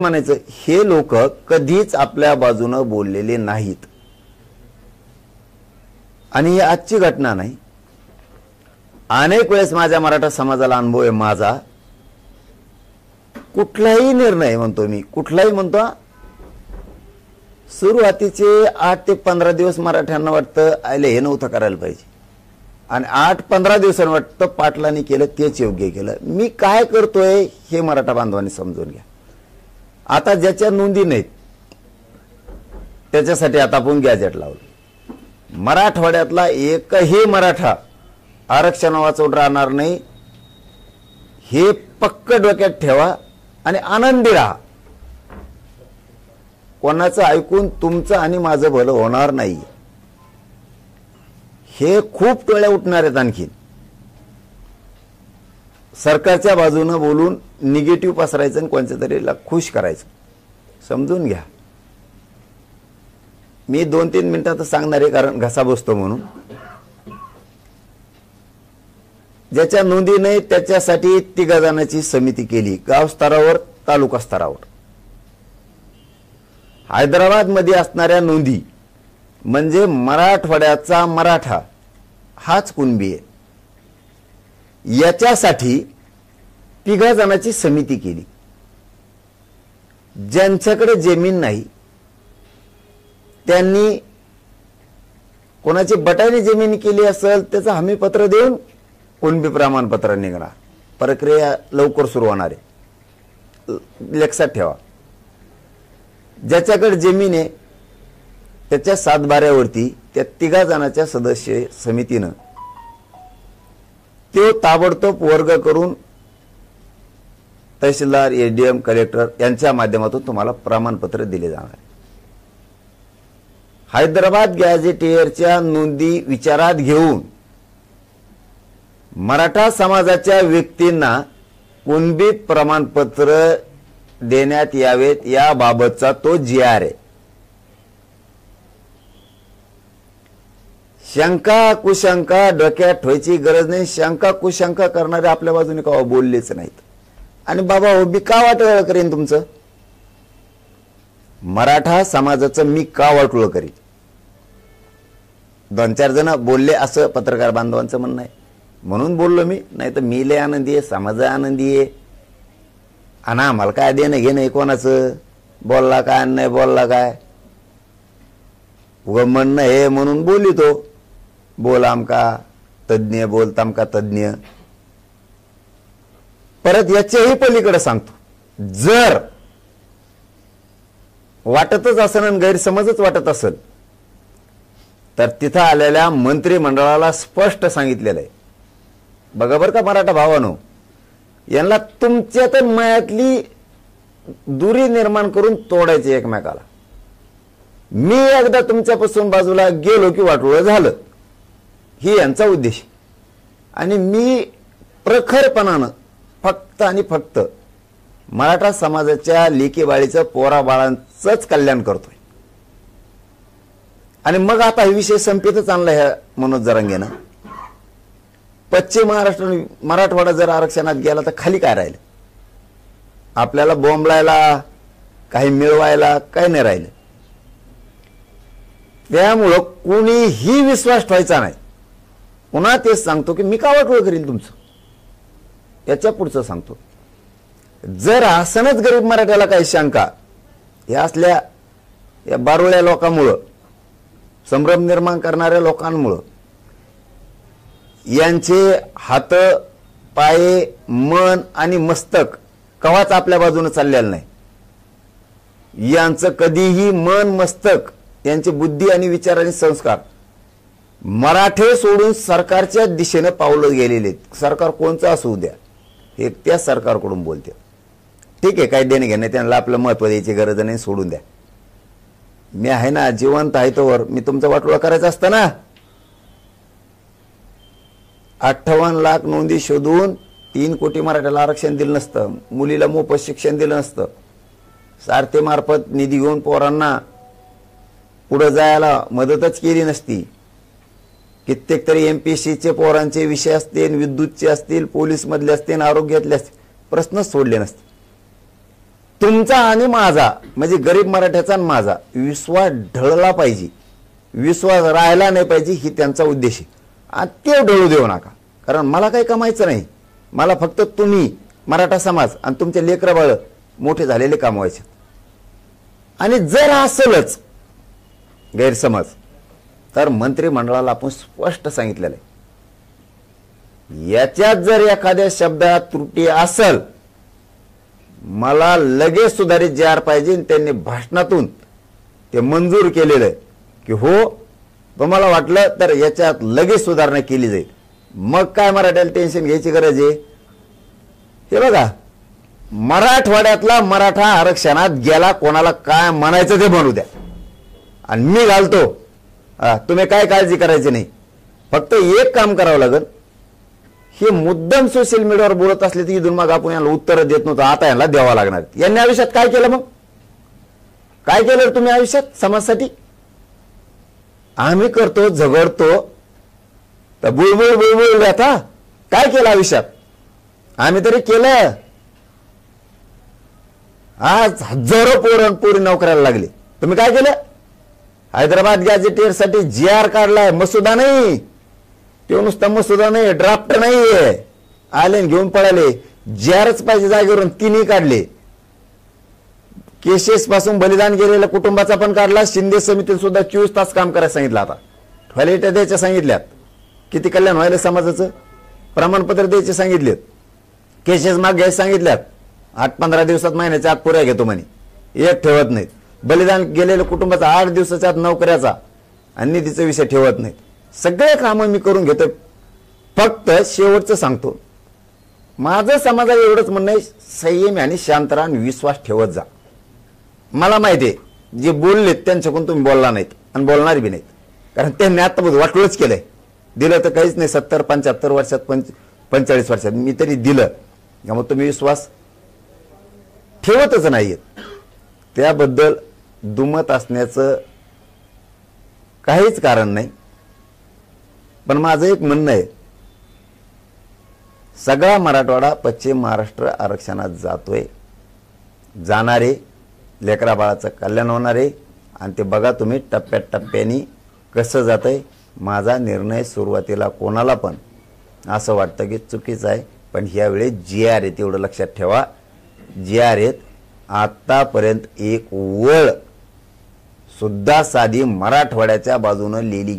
म्हणायचं हे लोक कधीच आपल्या बाजूने बोललेले नाहीत आणि ही आजची घटना नाही। अनेक वेळेस माझ्या मराठा समाजाला अनुभव आहे माझा। कुठलाही निर्णय म्हणतो मी कुठलाही म्हणतो सुरुवातीचे 8 ते 15 दिवस मराठ्यांना वाटतं आले हे नव्हतं करायला पाहिजे आणि 8-15 दिवसांनी वाटतं पाटलांनी केलं तेच योग्य केलं। मी काय करतोय हे मराठा बांधवांनी समजून घ्या। आता ज्याच्या नोंदी नाहीत त्याच्यासाठी आता आपण गॅजेट लावलं। मराठवाड्यातला एकही मराठा आरक्षण वाचवून राहणार नाही हे पक्क डोक्यात ठेवा आणि आनंदी राहा। कोणाचं ऐकून तुमचं आणि माझं भलं होणार नाही हे खूप टोळ्या उठणार आहेत। आणखी सरकारच्या बाजूने बोलून निगेटिव्ह पसरायचं आणि कोणत्या तरीला खुश करायचं समजून घ्या। मी 2-3 मिनिटात सांगणार आहे कारण घसा बसतो म्हणून। ज्याच्या नोंदी नाही त्याच्यासाठी 3 जणांची समिती केली गाव स्तरावर तालुका स्तरावर। हैदराबाद मध्ये असणाऱ्या नोंदी म्हणजे मराठवाड्याचा मराठा हाच कुणबी आहे याच्यासाठी 3 जणांची समिती केली। ज्यांच्याकडे जमीन नाही त्यांनी कोणाची बटाईने जमीन केली असेल त्याचं हमीपत्र देऊन कुणबी प्रमाणपत्र निघणार। प्रक्रिया लवकर सुरू होणार आहे लक्षात ठेवा। ज्याच्याकडे जमीन आहे त्याच्या 7/12वरती त्या 3 जणांच्या सदस्य समितीने ते ताबडतोब वर्ग करून तहसीलदार एडीएम कलेक्टर यांच्या माध्यमातून तुम्हाला प्रमाणपत्र दिले जाणार। हैदराबाद गॅझेटियरच्या नोंदी विचारात घेऊन मराठा समाजाच्या व्यक्तींना कुणबी प्रमाणपत्र देण्यात यावेत याबाबतचा तो GR आहे। शंका कुशंका डोक्यात ठेवायची गरज नाही। शंका कुशंका करणारे आपल्या बाजूने का बोललेच नाहीत आणि बाबा हो मी का वाटोळ करेन तुमचं मराठा समाजाचं मी का वाटोळ करीन। 2-4 जण बोलले असं पत्रकार बांधवांचं म्हणणं आहे म्हणून बोललो मी। नाही तर मी लय आनंदी आहे समाज आनंदी आहे आणि आम्हाला काय देणं घेणं कोणाचं बोलला काय नाही बोलला काय व म्हणणं हे म्हणून बोलितो बोल आमका तज्ञ बोल तमका तज्ञ। परत याच्याही पलीकडे सांगतो जर वाटतच असेल आणि गैरसमजच वाटत असेल तर तिथं आलेल्या मंत्रिमंडळाला स्पष्ट सांगितलेलं आहे बघा बरं का मराठा भावानो यांना तुमच्यात मयातली दुरी निर्माण करून तोडायची एकमेकाला। मी एकदा तुमच्यापासून बाजूला गेलो की वाटोळं झालं ही यांचा उद्देश आणि मी प्रखरपणानं फक्त आणि फक्त मराठा समाजाच्या लेकी बाळीचं पोरा बाळांचंच कल्याण करतोय आणि मग आता हा विषय संपेतच आणला ह्या मनोज जरांगेनं। पश्चिम महाराष्ट्र मराठवाडा जर आरक्षणात गेला तर खाली काय राहिलं आपल्याला बोंबलायला काही मिळवायला काय नाही राहिलं। त्यामुळं कोणीही विश्वास ठेवायचा नाही। पुन्हा तेच सांगतो की मी का वाटोळ करील तुमचं याच्या पुढचं सांगतो जर असनच गरीब मराठ्याला काही शंका या असल्या या बारुळ्या लोकांमुळं संभ्रम निर्माण करणाऱ्या लोकांमुळं यांचे हात पाय मन आणि मस्तक कवाच आपल्या बाजूने चाललेलं नाही। यांचं कधीही मन मस्तक यांची बुद्धी आणि विचार आणि संस्कार मराठे सोडून सरकारच्या दिशेने पावलं गेलेले आहेत। सरकार कोणचं असू द्या हे त्या सरकारकडून बोलते ठीक आहे काय देणे घेणे त्यांना आपलं महत्व द्यायची गरज नाही सोडून द्या। मी आहे ना जिवंत आहे तोवर मी तुमचं वाटोळं करायचं असतं ना। 58 लाख नोंदी शोधून 3 कोटी मराठ्याला आरक्षण दिलं नसतं मुलीला मोफत शिक्षण दिलं नसतं सारथे मार्फत निधी घेऊन पोरांना पुढे जायला मदतच केली नसती कित्येक तरी MPSCचे पोरांचे विषय असतील विद्युतचे असतील पोलीस मधले असतील आरोग्यातले असतील प्रश्नच सोडले नसते। तुमचा आणि माझा म्हणजे गरीब मराठ्याचा आणि माझा विश्वास ढळला पाहिजे, विश्वास राहिला नाही पाहिजे, ही त्यांचा उद्देश आहे. आणि ते ढळू देऊ नका. कारण मला काही कमायचं नाही, मला फक्त तुम्ही मराठा समाज आणि तुमचे लेकरं बाळ मोठे झालेले कमवायचे. आणि जर असलच गैरसमज तर मंत्रिमंडळाला आपण स्पष्ट सांगितलेलं आहे, याच्यात जर एखाद्या शब्दात त्रुटी असल मला लगेच सुधारित JR पाहिजे. त्यांनी भाषणातून ते मंजूर केलेलं आहे की हो तुम्हाला वाटलं तर याच्यात लगेच सुधारणा केली जाईल. मग काय मराठ्याला टेन्शन घ्यायची गरज आहे. हे बघा, मराठवाड्यातला मराठा आरक्षणात गेला, कोणाला काय म्हणायचं ते म्हणू द्या आणि मी घालतो. तुम्ही काय काळजी करायची नाही. फक्त एक काम करावं लागेल, हे मुद्दाम सोशल मीडियावर बोलत असले तर इथून मग आपण यांना उत्तर देत नव्हतं, आता यांना द्यावं लागणार. यांनी आयुष्यात काय केलं, मग काय केलं तुम्ही आयुष्यात समाजासाठी. आम्ही करतो झगडतो तर बुळबुळ बुळबुळ आता काय केलं आयुष्यात, आम्ही तरी केलं. आज हजारो पोरी नोकऱ्याला लागले, तुम्ही काय केलं. हैदराबाद गॅझेटियरसाठी JR काढलाय, मसुदा नाही, तो नुसता मसुदा नाही, ड्राफ्ट नाहीये, आले घेऊन पळाले. JRच पाहिजे जागेवरून, तिन्ही काढले. केसेस पासून बलिदान गेलेल्या कुटुंबाचा पण काढला. शिंदे समितीत सुद्धा 24 तास काम करायला सांगितलं. आता टॉयलेट द्यायच्या सांगितल्यात, किती कल्याण व्हायला समाजाचं, प्रमाणपत्र द्यायचे सांगितलेत, केसेस माग घ्यायला सांगितल्यात. 8-15 दिवसात महिन्याच्या आत पुऱ्या घेतो म्हणे, एक ठेवत नाहीत. बलिदान गेलेल्या कुटुंबाचा 8 दिवसाच्या आत नोकऱ्याचा आणि निधीचा विषय ठेवत नाहीत. सगळे कामं मी करून घेतो. फक्त शेवटचं सांगतो, माझं समाजाला एवढंच म्हणणं आहे, संयम आणि शांत राहा आणि विश्वास ठेवत जा. मला माहिती आहे जे बोललेत त्यांच्याकडून तुम्ही बोलला नाहीत आणि बोलणार बी नाहीत, कारण त्यांनी आता वाटलंच केलंय. दिलं तर काहीच नाही. 70-75 वर्षात 45 वर्षात मी तरी दिलं, त्यामुळे तुम्ही विश्वास ठेवतच नाहीयेत. त्याबद्दल दुमत असण्याचं काहीच कारण नाही. पण माझं एक म्हणणं आहे, सगळा मराठवाडा पश्चिम महाराष्ट्र आरक्षणात जातोय, जाणारे लेकरा बाळाचं कल्याण होणार आहे. आणि ते बघा तुम्ही टप्प्याटप्प्याने कसं जातंय. माझा निर्णय सुरुवातीला कोणाला पण असं वाटतं की चुकीचं आहे, पण ह्यावेळी JR आहेत एवढं लक्षात ठेवा. JR आहेत. आतापर्यंत एक वळ सुद्धा साधी मराठवाड्याच्या बाजूने लिहिली